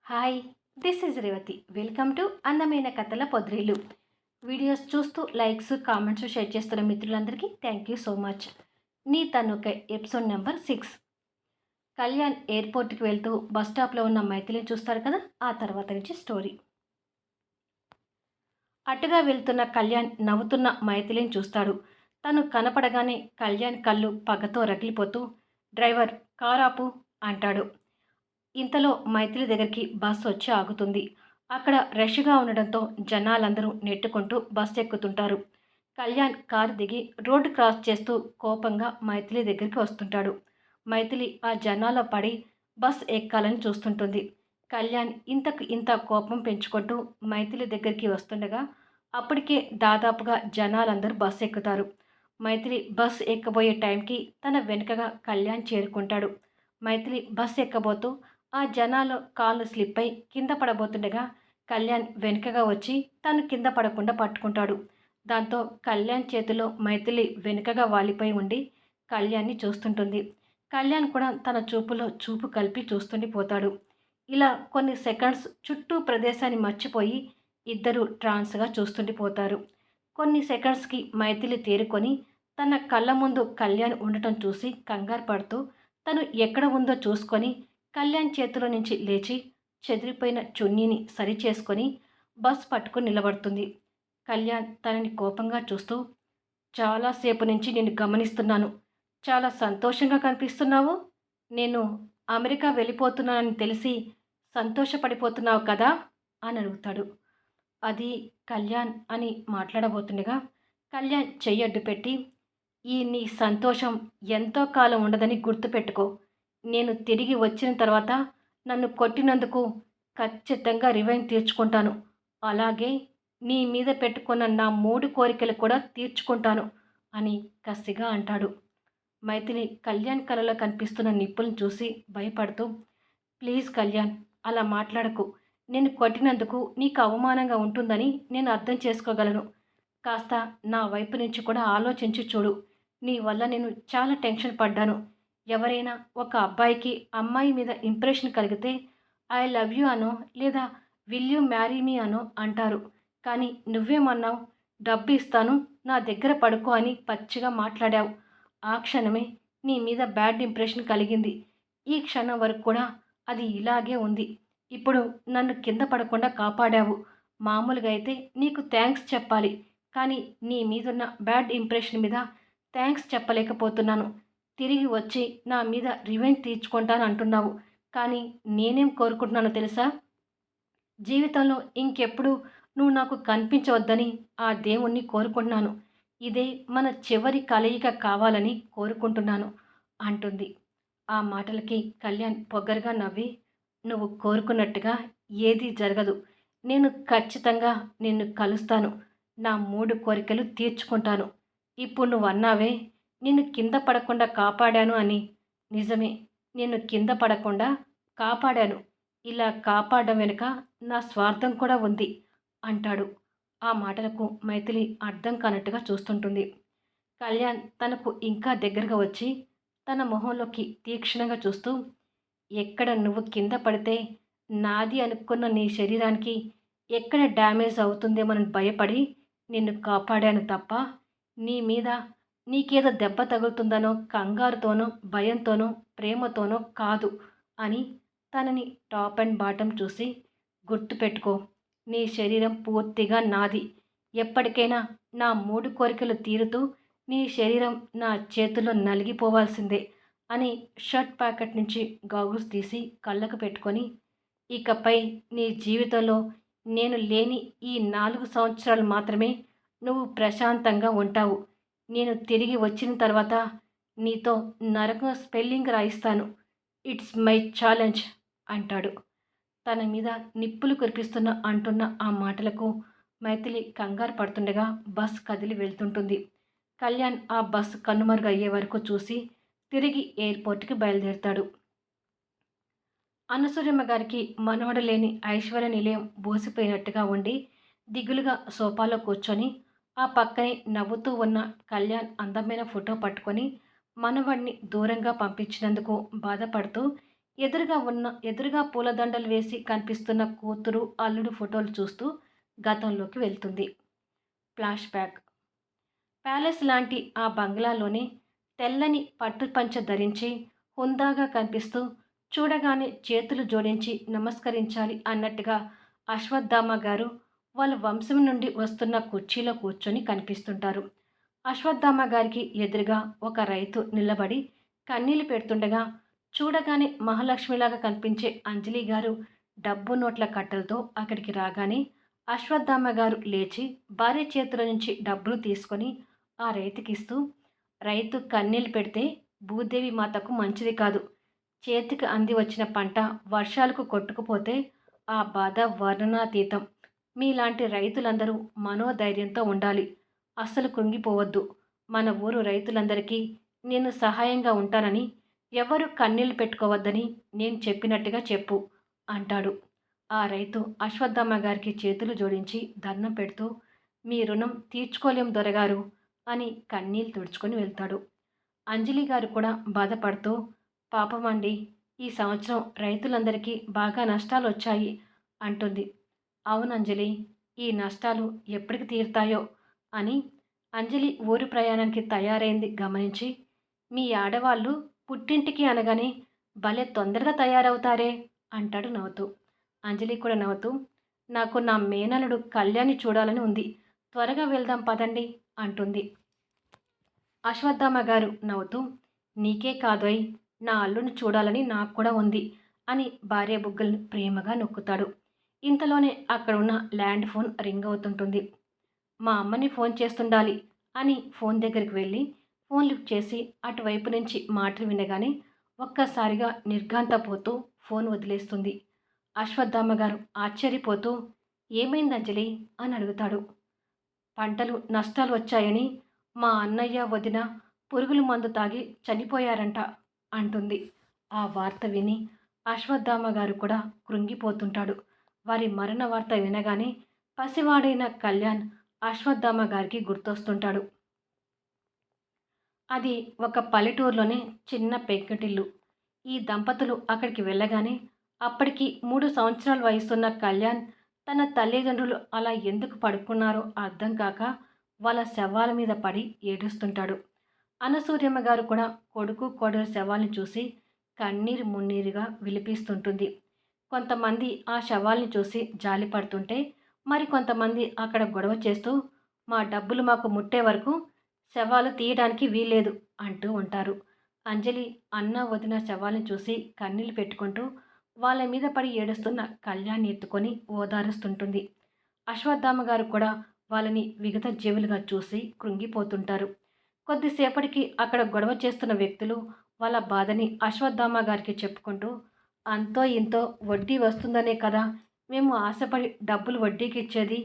Hi, this is Revathi. Welcome to అందమైన కథల పొద్రిల్లు. Videos చూస్తూ లైక్స్, కామెంట్స్, షేర్ చేస్తున్న మిత్రులందరికీ థ్యాంక్ యూ సో మచ్. నీ తనుకై ఎపిసోడ్ నెంబర్ 6. కళ్యాణ్ ఎయిర్పోర్ట్కి వెళ్తూ బస్ స్టాప్లో ఉన్న మైథిలిని చూస్తాడు కదా, ఆ తర్వాత నుంచి స్టోరీ. అటుగా వెళ్తున్న కళ్యాణ్ నవ్వుతున్న మైథిలిని చూస్తాడు. తను కనపడగానే కళ్యాణ్ కళ్ళు పగతో రగిలిపోతూ, డ్రైవర్ కార్ ఆపు అంటాడు. ఇంతలో మైథిలి దగ్గరికి బస్సు వచ్చి ఆగుతుంది. అక్కడ రష్గా ఉండడంతో జనాలందరూ నెట్టుకుంటూ బస్సు ఎక్కుతుంటారు. కళ్యాణ్ కారు దిగి రోడ్డు క్రాస్ చేస్తూ కోపంగా మైథిలి దగ్గరికి వస్తుంటాడు. మైథిలి ఆ జనాల్లో పడి బస్ ఎక్కాలని చూస్తుంటుంది. కళ్యాణ్ ఇంతకు ఇంత కోపం పెంచుకుంటూ మైథిలి దగ్గరికి వస్తుండగా అప్పటికే దాదాపుగా జనాలందరూ బస్సు ఎక్కుతారు. మైథిలి బస్ ఎక్కబోయే టైంకి తన వెనుకగా కళ్యాణ్ చేరుకుంటాడు. మైథిలి బస్ ఎక్కబోతూ ఆ జనాలు కాళ్ళు స్లిప్ అయి కింద పడబోతుండగా కళ్యాణ్ వెనుకగా వచ్చి తను కింద పడకుండా పట్టుకుంటాడు. దాంతో కళ్యాణ్ చేతిలో మైథిలి వెనుకగా వాలిపోయి ఉండి కళ్యాణ్ని చూస్తుంటుంది. కళ్యాణ్ కూడా తన చూపులో చూపు కలిపి చూస్తుండిపోతాడు. ఇలా కొన్ని సెకండ్స్ చుట్టూ ప్రదేశాన్ని మర్చిపోయి ఇద్దరు ట్రాన్స్గా చూస్తుండిపోతారు. కొన్ని సెకండ్స్కి మైథిలి తేరుకొని తన కళ్ళ ముందు కళ్యాణ్ ఉండటం చూసి కంగారు పడుతూ తను ఎక్కడ ఉందో చూసుకొని కళ్యాణ్ చేతిలో నుంచి లేచి చెదిరిపోయిన చున్నీని సరిచేసుకొని బస్ పట్టుకుని నిలబడుతుంది. కళ్యాణ్ తనని కోపంగా చూస్తూ, చాలాసేపు నుంచి నిన్ను గమనిస్తున్నాను. చాలా సంతోషంగా కనిపిస్తున్నావు. నేను అమెరికా వెళ్ళిపోతున్నానని తెలిసి సంతోషపడిపోతున్నావు కదా అని అడుగుతాడు. అది కళ్యాణ్ అని మాట్లాడబోతుండగా కళ్యాణ్ చెయ్యడ్డు పెట్టి, ఈ నీ సంతోషం ఎంతో కాలం ఉండదని గుర్తుపెట్టుకో. నేను తిరిగి వచ్చిన తర్వాత నన్ను కొట్టినందుకు ఖచ్చితంగా రివెంజ్ తీర్చుకుంటాను. అలాగే నీ మీద పెట్టుకున్న నా 3 కోరికలు కూడా తీర్చుకుంటాను అని కసిగా అంటాడు. మైథిలి కళ్యాణ్ కలలో కనిపిస్తున్న నిప్పులను చూసి భయపడుతూ, ప్లీజ్ కళ్యాణ్, అలా మాట్లాడకు. నేను కొట్టినందుకు నీకు అవమానంగా ఉంటుందని నేను అర్థం చేసుకోగలను. కాస్త నా వైపు నుంచి కూడా ఆలోచించి చూడు. నీ వల్ల నేను చాలా టెన్షన్ పడ్డాను. ఎవరైనా ఒక అబ్బాయికి అమ్మాయి మీద ఇంప్రెషన్ కలిగితే ఐ లవ్ యూ అనో లేదా విల్ యూ మ్యారీ మీ అనో అంటారు. కానీ నువ్వేమన్నావు? డబ్బు ఇస్తాను, నా దగ్గర పడుకో అని పచ్చిగా మాట్లాడావు. ఆ క్షణమే నీ మీద బ్యాడ్ ఇంప్రెషన్ కలిగింది. ఈ క్షణం వరకు కూడా అది ఇలాగే ఉంది. ఇప్పుడు నన్ను కింద పడకుండా కాపాడావు. మామూలుగా అయితే నీకు థ్యాంక్స్ చెప్పాలి. కానీ నీ మీదున్న బ్యాడ్ ఇంప్రెషన్ మీద థ్యాంక్స్ చెప్పలేకపోతున్నాను. తిరిగి వచ్చి నా మీద రివెంజ్ తీర్చుకుంటాను అంటున్నావు. కానీ నేనేం కోరుకుంటున్నానో తెలుసా? జీవితంలో ఇంకెప్పుడు నువ్వు నాకు కనిపించవద్దని ఆ దేవుణ్ణి కోరుకుంటున్నాను. ఇదే మన చివరి కలయిక కావాలని కోరుకుంటున్నాను అంటుంది. ఆ మాటలకి కళ్యాణ్ పొగ్గరగా నవ్వి, నువ్వు కోరుకున్నట్టుగా ఏదీ జరగదు. నేను ఖచ్చితంగా నిన్ను కలుస్తాను. నా 3 కోరికలు తీర్చుకుంటాను. ఇప్పుడు నువ్వు అన్నావే, నిన్ను కింద పడకుండా కాపాడాను అని. నిజమే, నిన్ను కింద పడకుండా కాపాడాను. ఇలా కాపాడడం వెనుక నా స్వార్థం కూడా ఉంది అంటాడు. ఆ మాటలకు మైథిలి అర్థం కానట్టుగా చూస్తుంటుంది. కళ్యాణ్ తనకు ఇంకా దగ్గరగా వచ్చి తన మొహంలోకి తీక్షణంగా చూస్తూ, ఎక్కడ నువ్వు కింద పడితే నాది అనుకున్న నీ శరీరానికి ఎక్కడ డ్యామేజ్ అవుతుందేమోనని భయపడి నిన్ను కాపాడాను తప్ప నీ మీద నీకేదో దెబ్బ తగులుతుందనో కంగారుతోనో భయంతోనో ప్రేమతోనో కాదు అని తనని టాప్ అండ్ బాటమ్ చూసి, గుర్తుపెట్టుకో, నీ శరీరం పూర్తిగా నాది. ఎప్పటికైనా నా 3 కోరికలు తీరుతూ నీ శరీరం నా చేతుల్లో నలిగిపోవాల్సిందే అని షర్ట్ ప్యాకెట్ నుంచి గాగుల్స్ తీసి కళ్ళకు పెట్టుకొని, ఇకపై నీ జీవితంలో నేను లేని ఈ 4 సంవత్సరాలు మాత్రమే నువ్వు ప్రశాంతంగా ఉంటావు. నేను తిరిగి వచ్చిన తర్వాత నీతో నరకం స్పెల్లింగ్ రాయిస్తాను. ఇట్స్ మై ఛాలెంజ్ అంటాడు. తన మీద నిప్పులు కురిపిస్తున్న అంటున్న ఆ మాటలకు మైథిలి కంగారు పడుతుండగా బస్ కదిలి వెళ్తుంటుంది. కళ్యాణ్ ఆ బస్ కనుమరుగయ్యే వరకు చూసి తిరిగి ఎయిర్పోర్ట్కి బయలుదేరుతాడు. అనసూయమ్మ గారికి మనవడు లేని ఐశ్వర్య నిలయం బోసిపోయినట్టుగా ఉండి దిగులుగా సోఫాలో కూర్చొని ఆ పక్కనే నవ్వుతూ ఉన్న కళ్యాణ్ అందమైన ఫోటో పట్టుకొని మనవడిని దూరంగా పంపించినందుకు బాధపడుతూ ఎదురుగా పూలదండలు వేసి కనిపిస్తున్న కూతురు, అల్లుడు ఫోటోలు చూస్తూ గతంలోకి వెళ్తుంది. Flash back. ప్యాలెస్ లాంటి ఆ బంగ్లాలోనే తెల్లని పట్టు పంచ ధరించి హుందాగా కనిపిస్తూ చూడగానే చేతులు జోడించి నమస్కరించాలి అన్నట్టుగా అశ్వత్థామ గారు వాళ్ళ వంశం నుండి వస్తున్న కుర్చీలో కూర్చొని కనిపిస్తుంటారు. అశ్వత్థామ గారికి ఎదురుగా ఒక రైతు నిలబడి కన్నీళ్లు పెడుతుండగా చూడగానే మహాలక్ష్మిలాగా కనిపించే అంజలి గారు డబ్బు నోట్ల కట్టలతో అక్కడికి రాగానే అశ్వత్థామ గారు లేచి భార్య చేతుల నుంచి డబ్బులు తీసుకొని ఆ రైతుకిస్తూ, రైతు కన్నీళ్లు పెడితే భూదేవి మాతకు మంచిది కాదు. చేతికి అంది వచ్చిన పంట వర్షాలకు కొట్టుకుపోతే ఆ బాధ వర్ణనాతీతం. మీలాంటి రైతులందరూ మనోధైర్యంతో ఉండాలి. అస్సలు కృంగిపోవద్దు. మన ఊరు రైతులందరికీ నేను సహాయంగా ఉంటానని, ఎవరు కన్నీళ్లు పెట్టుకోవద్దని నేను చెప్పినట్టుగా చెప్పు అంటాడు. ఆ రైతు అశ్వత్థామ గారికి చేతులు జోడించి దండం పెడుతూ, మీ రుణం తీర్చుకోలేం దొరగారు అని కన్నీళ్లు తుడుచుకొని వెళ్తాడు. అంజలి గారు కూడా బాధపడుతూ, పాపమండి, ఈ సంవత్సరం రైతులందరికీ బాగా నష్టాలొచ్చాయి అంటుంది. అవును అంజలి, ఈ నష్టాలు ఎప్పటికి తీరుతాయో అని అంజలి ఊరు ప్రయాణానికి తయారైంది గమనించి, మీ ఆడవాళ్ళు పుట్టింటికి అనగానే భలే తొందరగా తయారవుతారే అంటాడు నవ్వుతూ. అంజలి కూడా నవ్వుతూ, నాకు నా మేనల్లుడు కళ్యాణి చూడాలని ఉంది. త్వరగా వెళ్దాం పదండి అంటుంది. అశ్వత్థామ గారు నవ్వుతూ, నీకే కాదోయ్, నా అల్లుడిని చూడాలని నాకు కూడా ఉంది అని భార్య బుగ్గల్ని ప్రేమగా నొక్కుతాడు. ఇంతలోనే అక్కడున్న ల్యాండ్ ఫోన్ రింగ్ అవుతుంటుంది. మా అమ్మని ఫోన్ చేస్తుండాలి అని ఫోన్ దగ్గరికి వెళ్ళి ఫోన్ లిఫ్ట్ చేసి అటువైపు నుంచి మాటలు వినగానే ఒక్కసారిగా నిర్ఘాంతపోతూ ఫోన్ వదిలేస్తుంది. అశ్వత్థామ గారు ఆశ్చర్యపోతూ, ఏమైంది అంజలి అని అడుగుతాడు. పంటలు నష్టాలు వచ్చాయని మా అన్నయ్య వదిన పురుగుల మందు తాగి చనిపోయారంట అంటుంది. ఆ వార్త విని అశ్వత్థామ గారు కూడా కృంగిపోతుంటాడు. వారి మరణ వార్త వినగానే పసివాడైన కళ్యాణ్ అశ్వత్థామ గారికి గుర్తొస్తుంటాడు. అది ఒక పల్లెటూరులోనే చిన్న పెంకుటిల్లు. ఈ దంపతులు అక్కడికి వెళ్ళగానే అప్పటికి 3 సంవత్సరాల వయసున్న కళ్యాణ్ తన తల్లిదండ్రులు అలా ఎందుకు పడుకున్నారో అర్థం కాక వాళ్ళ శవాల మీద పడి ఏడుస్తుంటాడు. అనసూయమ్మ గారు కూడా కొడుకు కోడలు శవాల్ని చూసి కన్నీరు మున్నీరుగా విలిపిస్తుంటుంది. కొంతమంది ఆ శవాల్ని చూసి జాలిపడుతుంటే మరికొంతమంది అక్కడ గొడవ చేస్తూ మా డబ్బులు మాకు ముట్టే వరకు శవాలు తీయడానికి వీల్లేదు అంటూ ఉంటారు. అంజలి అన్న వదిన శవాల్ని చూసి కన్నీళ్లు పెట్టుకుంటూ వాళ్ళ మీద పడి ఏడుస్తున్న కళ్యాణ్ని ఎత్తుకొని ఓదారుస్తుంటుంది. అశ్వత్థామ గారు కూడా వాళ్ళని విగత జీవులుగా చూసి కృంగిపోతుంటారు. కొద్దిసేపటికి అక్కడ గొడవ చేస్తున్న వ్యక్తులు వాళ్ళ బాధని అశ్వత్థామ గారికి చెప్పుకుంటూ, అంతో ఇంతో వడ్డీ వస్తుందనే కదా మేము ఆశపడి డబ్బులు వడ్డీకి ఇచ్చేది.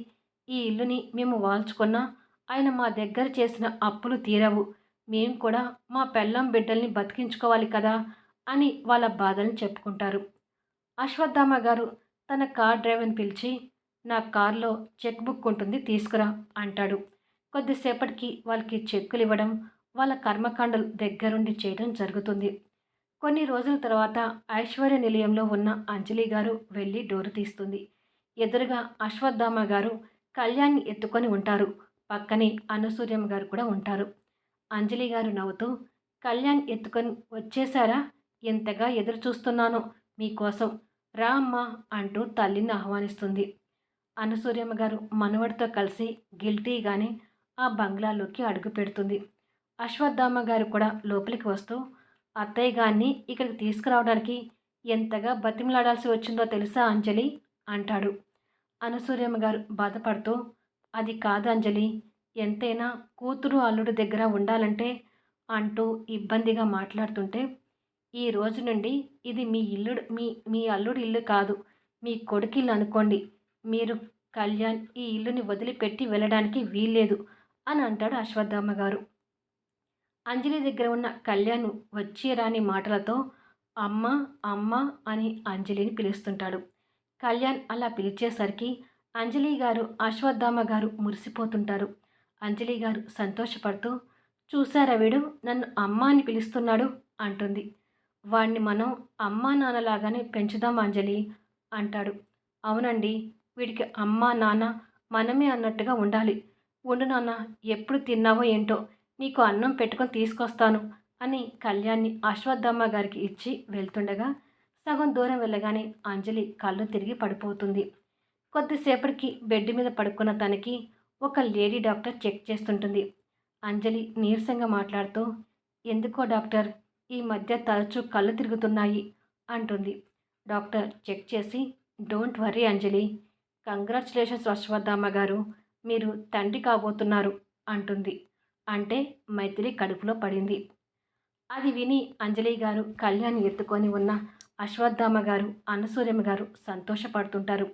ఈ ఇల్లుని మేము వాల్చుకున్నా ఆయన మా దగ్గర చేసిన అప్పులు తీరవు. మేము కూడా మా పెళ్ళాం బిడ్డల్ని బతికించుకోవాలి కదా అని వాళ్ళ బాధల్ని చెప్పుకుంటారు. అశ్వత్థామ గారు తన కార్ డ్రైవర్ని పిలిచి, నా కార్లో చెక్ బుక్ ఉంటుంది తీసుకురా అంటాడు. కొద్దిసేపటికి వాళ్ళకి చెక్కులు ఇవ్వడం, వాళ్ళ కర్మకాండలు దగ్గరుండి చేయడం జరుగుతుంది. కొన్ని రోజుల తర్వాత ఐశ్వర్య నిలయంలో ఉన్న అంజలి గారు వెళ్ళి డోరు తీస్తుంది. ఎదురుగా అశ్వత్థామ గారు కళ్యాణ్ని ఎత్తుకొని ఉంటారు. పక్కనే అనసూయమ్మ గారు కూడా ఉంటారు. అంజలి గారు నవ్వుతూ, కళ్యాణ్ ఎత్తుకొని వచ్చేశారా? ఎంతగా ఎదురు చూస్తున్నానో మీకోసం, రా అమ్మా అంటూ తల్లిని ఆహ్వానిస్తుంది. అనసూయమ్మ గారు మనవడితో కలిసి గిల్టీగానే ఆ బంగ్లాలోకి అడుగు పెడుతుంది. అశ్వత్థామ గారు కూడా లోపలికి వస్తూ, అత్తయ్య గారిని ఇక్కడికి తీసుకురావడానికి ఎంతగా బతిమలాడాల్సి వచ్చిందో తెలుసా అంజలి అంటాడు. అనసూయమ్మ గారు బాధపడుతూ, అది కాదు అంజలి, ఎంతైనా కూతురు అల్లుడు దగ్గర ఉండాలంటే అంటూ ఇబ్బందిగా మాట్లాడుతుంటే, ఈ రోజు నుండి ఇది మీ ఇల్లు, మీ అల్లుడి ఇల్లు కాదు, మీ కొడుకిల్లు అనుకోండి. మీరు కళ్యాణ్ ఈ ఇల్లుని వదిలిపెట్టి వెళ్ళడానికి వీల్లేదు అని అంటాడు అశ్వత్థామ గారు. అంజలి దగ్గర ఉన్న కళ్యాణ్ వచ్చి రాని మాటలతో అమ్మ అమ్మ అని అంజలిని పిలుస్తుంటాడు. కళ్యాణ్ అలా పిలిచేసరికి అంజలి గారు అశ్వత్థామ గారు మురిసిపోతుంటారు. అంజలి గారు సంతోషపడుతూ, చూసారా వీడు నన్ను అమ్మ అని పిలుస్తున్నాడు అంటుంది. వాడిని మనం అమ్మా నాన్నలాగానే పెంచుదాం అంజలి అంటాడు. అవునండి. వీడికి అమ్మా, నాన్న మనమే అన్నట్టుగా ఉండాలి. ఉండు నాన్న, ఎప్పుడు తిన్నావో ఏంటో నీకు అన్నం పెట్టుకొని తీసుకొస్తాను అని కళ్యాణ్‌ని అశ్వత్థామ గారికి ఇచ్చి వెళ్తుండగా సగం దూరం వెళ్ళగానే అంజలి కళ్ళు తిరిగి పడిపోతుంది. కొద్దిసేపటికి బెడ్ మీద పడుకున్న తనకి ఒక లేడీ డాక్టర్ చెక్ చేస్తుంటుంది. అంజలి నీరసంగా మాట్లాడుతూ, ఎందుకో డాక్టర్, ఈ మధ్య తరచూ కళ్ళు తిరుగుతున్నాయి అంటుంది. డాక్టర్ చెక్ చేసి, don't worry Anjali, congratulations Ashwatthama గారు, మీరు తండ్రి కాబోతున్నారు అంటుంది. అంటే మైథిలి కడుపులో పడింది. అది విని అంజలి గారు, కళ్యాణ్ ఎత్తుకొని ఉన్న అశ్వత్థామ గారు, అనసూయమ్మ గారు సంతోషపడుతుంటారు.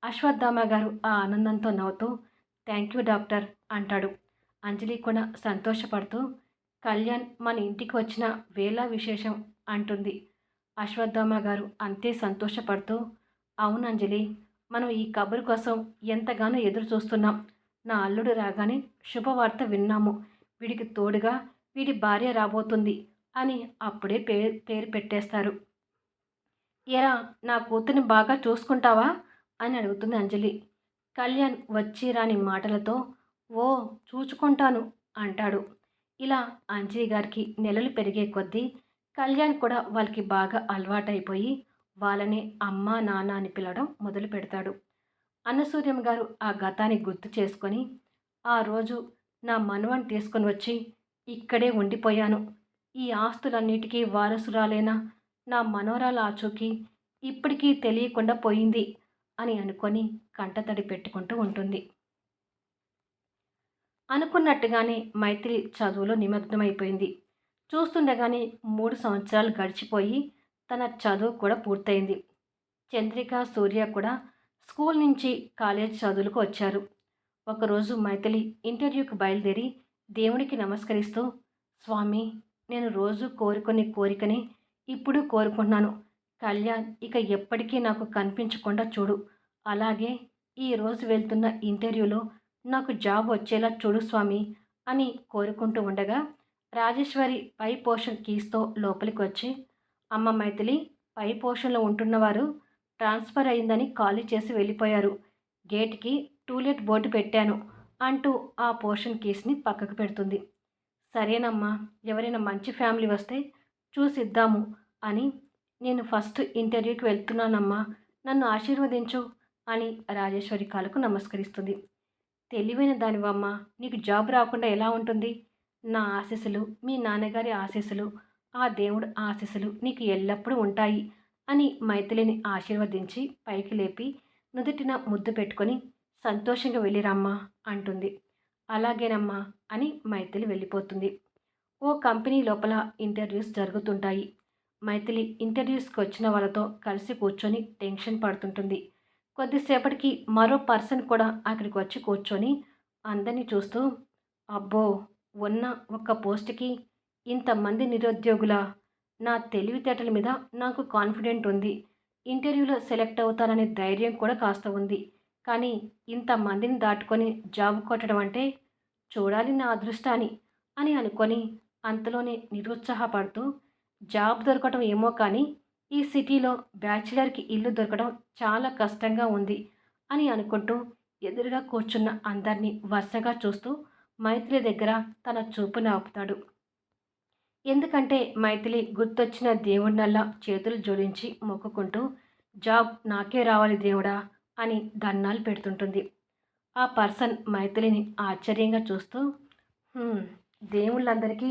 అశ్వత్థామ గారు ఆ ఆనందంతో నవ్వుతూ థ్యాంక్ యూ డాక్టర్ అంటాడు. అంజలి కూడా సంతోషపడుతూ కళ్యాణ్ మన ఇంటికి వచ్చిన వేళ విశేషం అంటుంది. అశ్వత్థామ గారు అంతే సంతోషపడుతూ అవును అంజలి, మనం ఈ కబురు కోసం ఎంతగానో ఎదురు చూస్తున్నాం. నా అల్లుడు రాగానే శుభవార్త విన్నాము. వీడికి తోడుగా వీడి భార్య రాబోతుంది అని అప్పుడే పేరు పెట్టేస్తారు. ఎరా, నా కూతుర్ని బాగా చూసుకుంటావా అని అడుగుతుంది అంజలి. కళ్యాణ్ వచ్చి రాని మాటలతో ఓ చూచుకుంటాను అంటాడు. ఇలా అంజలి గారికి నెలలు పెరిగే కొద్దీ కళ్యాణ్ కూడా వాళ్ళకి బాగా అలవాటైపోయి వాళ్ళని అమ్మ నాన్న అని పిలవడం మొదలు పెడతాడు. అన్నసూర్యం గారు ఆ గతాన్ని గుర్తు చేసుకొని ఆ రోజు నా మనవన్ని తీసుకొని వచ్చి ఇక్కడే ఉండిపోయాను. ఈ ఆస్తులన్నిటికీ వారసురాలైన నా మనవరాల ఆచూకీ ఇప్పటికీ తెలియకుండా పోయింది అని అనుకొని కంటతడి పెట్టుకుంటూ ఉంటుంది. అనుకున్నట్టుగానే మైత్రి చదువులో నిమగ్నమైపోయింది. చూస్తుండగానే 3 సంవత్సరాలు గడిచిపోయి తన చదువు కూడా పూర్తయింది. చంద్రిక, సూర్య కూడా స్కూల్ నుంచి కాలేజ్ చదువులకు వచ్చారు. ఒకరోజు మైథిలి ఇంటర్వ్యూకి బయలుదేరి దేవుడికి నమస్కరిస్తూ, స్వామి, నేను రోజు కోరుకునే కోరికని ఇప్పుడు కోరుకుంటున్నాను. కళ్యాణ్ ఇక ఎప్పటికీ నాకు కనిపించకుండా చూడు. అలాగే ఈరోజు వెళ్తున్న ఇంటర్వ్యూలో నాకు జాబ్ వచ్చేలా చూడు స్వామి అని కోరుకుంటూ ఉండగా రాజేశ్వరి పై పోర్షన్ కీస్తో లోపలికి వచ్చి, అమ్మ మైథిలి, పై పోర్షన్లో ఉంటున్నవారు ట్రాన్స్ఫర్ అయిందని ఖాళీ చేసి వెళ్ళిపోయారు. గేట్కి టూలెట్ బోర్డు పెట్టాను అంటూ ఆ పోర్షన్ కీస్ని పక్కకు పెడుతుంది. సరేనమ్మా, ఎవరైనా మంచి ఫ్యామిలీ వస్తే చూసిద్దాము అని, నేను ఫస్ట్ ఇంటర్వ్యూకి వెళ్తున్నానమ్మా, నన్ను ఆశీర్వదించు అని రాజేశ్వరి కాళ్ళకు నమస్కరిస్తుంది. తెలివైన దానివమ్మా, నీకు జాబ్ రాకుండా ఎలా ఉంటుంది? నా ఆశీస్సులు, మీ నాన్నగారి ఆశీస్సులు, ఆ దేవుడు ఆశీస్సులు నీకు ఎల్లప్పుడూ ఉంటాయి అని మైథిలిని ఆశీర్వదించి పైకి లేపి నుదుటిన ముద్దు పెట్టుకొని సంతోషంగా వెళ్ళిరమ్మా అంటుంది. అలాగేనమ్మా అని మైథిలి వెళ్ళిపోతుంది. ఓ కంపెనీ లోపల ఇంటర్వ్యూస్ జరుగుతుంటాయి. మైథిలి ఇంటర్వ్యూస్కి వచ్చిన వాళ్ళతో కలిసి కూర్చొని టెన్షన్ పడుతుంటుంది. కొద్దిసేపటికి మరో పర్సన్ కూడా అక్కడికి వచ్చి కూర్చొని అందరినీ చూస్తూ, అబ్బో, ఉన్న ఒక్క పోస్ట్కి ఇంతమంది నిరుద్యోగులా? నా తెలివితేటల మీద నాకు కాన్ఫిడెంట్ ఉంది. ఇంటర్వ్యూలో సెలెక్ట్ అవుతాననే ధైర్యం కూడా కాస్త ఉంది. కానీ ఇంతమందిని దాటుకొని జాబ్ కొట్టడం అంటే చూడాలి నా అదృష్టాన్ని అని అనుకొని అంతలోనే నిరుత్సాహపడుతూ, జాబ్ దొరకటం ఏమో కానీ ఈ సిటీలో బ్యాచిలర్కి ఇల్లు దొరకడం చాలా కష్టంగా ఉంది అని అనుకుంటూ ఎదురుగా కూర్చున్న అందరినీ వరుసగా చూస్తూ మైథిలి దగ్గర తన చూపును ఆపుతాడు. ఎందుకంటే మైథిలి గుర్తొచ్చిన దేవుడినల్లా చేతులు జోడించి మొక్కుకుంటూ జాబ్ నాకే రావాలి దేవుడా అని దన్నాలు పెడుతుంటుంది. ఆ పర్సన్ మైథిలిని ఆశ్చర్యంగా చూస్తూ, "హ్మ్, దేవుళ్ళందరికీ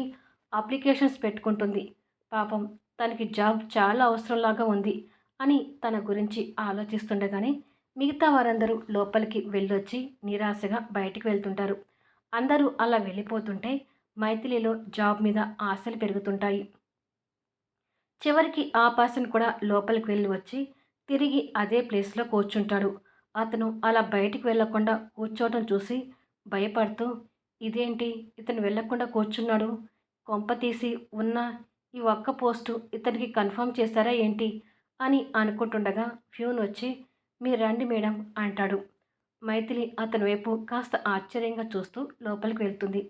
అప్లికేషన్స్ పెట్టుకుంటుంది. పాపం తనకి జాబ్ చాలా అవసరంలాగా ఉంది" అని తన గురించి ఆలోచిస్తుండగానే మిగతా వారందరూ లోపలికి వెళ్ళొచ్చి నిరాశగా బయటికి వెళ్తుంటారు. అందరూ అలా వెళ్ళిపోతుంటే మైథిలిలో జాబ్ మీద ఆశలు పెరుగుతుంటాయి. చివరికి ఆ పర్సన్ కూడా లోపలికి వెళ్ళి వచ్చి తిరిగి అదే ప్లేస్లో కూర్చుంటాడు. అతను అలా బయటికి వెళ్ళకుండా కూర్చోవటం చూసి భయపడుతూ, ఇదేంటి ఇతను వెళ్ళకుండా కూర్చున్నాడు? కొంప తీసి ఉన్న ఈ ఒక్క పోస్టు ఇతనికి కన్ఫర్మ్ చేశారా ఏంటి అని అనుకుంటుండగా ఫ్యూన్ వచ్చి, మీరు రండి మేడం అంటాడు. మైథిలి అతని వైపు కాస్త ఆశ్చర్యంగా చూస్తూ లోపలికి వెళ్తుంది.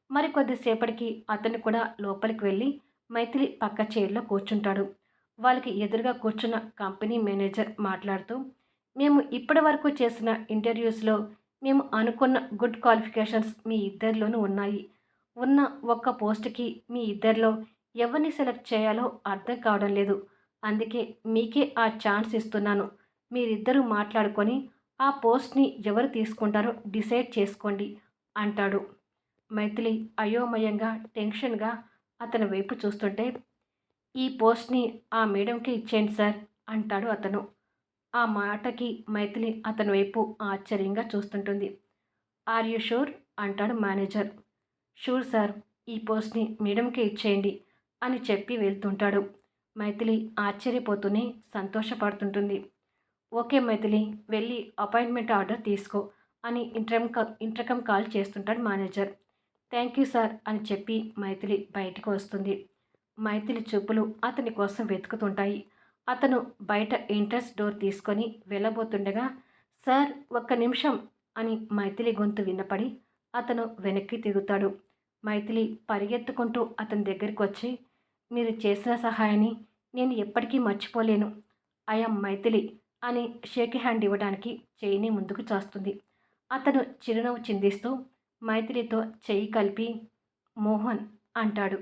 మరికొద్దిసేపటికి అతను కూడా లోపలికి వెళ్ళి మైథిలి పక్క చైర్‌లో కూర్చుంటాడు. వాళ్ళకి ఎదురుగా కూర్చున్న కంపెనీ మేనేజర్ మాట్లాడుతూ, "మేము ఇప్పటివరకు చేసిన ఇంటర్వ్యూస్‌లో మేము అనుకున్న గుడ్ క్వాలిఫికేషన్స్ మీ ఇద్దరిలోనూ ఉన్నాయి. ఉన్న ఒక్క పోస్ట్‌కి మీ ఇద్దరిలో ఎవరిని సెలెక్ట్ చేయాలో అర్థం కావడం లేదు. అందుకే మీకే ఆ ఛాన్స్ ఇస్తున్నాను. మీరిద్దరూ మాట్లాడుకొని ఆ పోస్ట్‌ని ఎవరు తీసుకుంటారో డిసైడ్ చేసుకోండి" అంటాడు. మైథిలి అయోమయంగా, టెన్షన్‌గా అతని వైపు చూస్తుంటే, "ఈ పోస్ట్‌ని ఆ మేడంకి ఇచ్చేయండి సార్" అంటాడు అతను. ఆ మాటకి మైథిలి అతని వైపు ఆశ్చర్యంగా చూస్తుంటుంది. "Are you sure?" అంటాడు మేనేజర్. "Sure sir. ఈ పోస్ట్‌ని మేడంకే ఇచ్చేయండి" అని చెప్పి వెళ్తుంటాడు. మైథిలి ఆశ్చర్యపోతూనే సంతోషపడుతుంటుంది. "ఓకే మైథిలి, వెళ్ళి అపాయింట్మెంట్ ఆర్డర్ తీసుకో" అని ఇంటర్కమ్ కాల్ చేస్తుంటాడు మేనేజర్. "థ్యాంక్ యూ సార్" అని చెప్పి మైథిలి బయటకు వస్తుంది. మైథిలి చూపులు అతని కోసం వెతుకుతుంటాయి. అతను బయట ఎంట్రన్స్ డోర్ తీసుకొని వెళ్ళబోతుండగా, "సార్, ఒక్క నిమిషం" అని మైథిలి గొంతు వినపడి అతను వెనక్కి తిరుగుతాడు. మైథిలి పరిగెత్తుకుంటూ అతని దగ్గరికొచ్చి, "మీరు చేసిన సహాయాన్ని నేను ఎప్పటికీ మర్చిపోలేను. ఐ యామ్ మైథిలి" అని షేక్ హ్యాండ్ ఇవ్వడానికి చెయ్యిని ముందుకు చాస్తుంది. అతను చిరునవ్వు చిందిస్తూ మైథిలితో చెయ్యి కలిపి, "మోహన్" అంటాడు.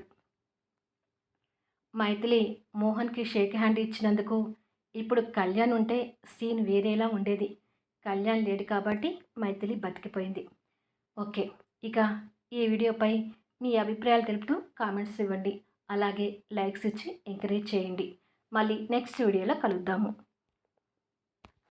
మైథిలి మోహన్‌కి షేక్ హ్యాండ్ ఇచ్చినందుకు ఇప్పుడు కళ్యాణ్ ఉంటే సీన్ వేరేలా ఉండేది. కళ్యాణ్ లేడు కాబట్టి మైథిలి బతికిపోయింది. ఓకే. ఇక ఈ వీడియోపై మీ అభిప్రాయాలు తెలుపుతూ కామెంట్స్ ఇవ్వండి. అలాగే లైక్స్ ఇచ్చి ఎంకరేజ్ చేయండి. మళ్ళీ నెక్స్ట్ వీడియోలో కలుద్దాము.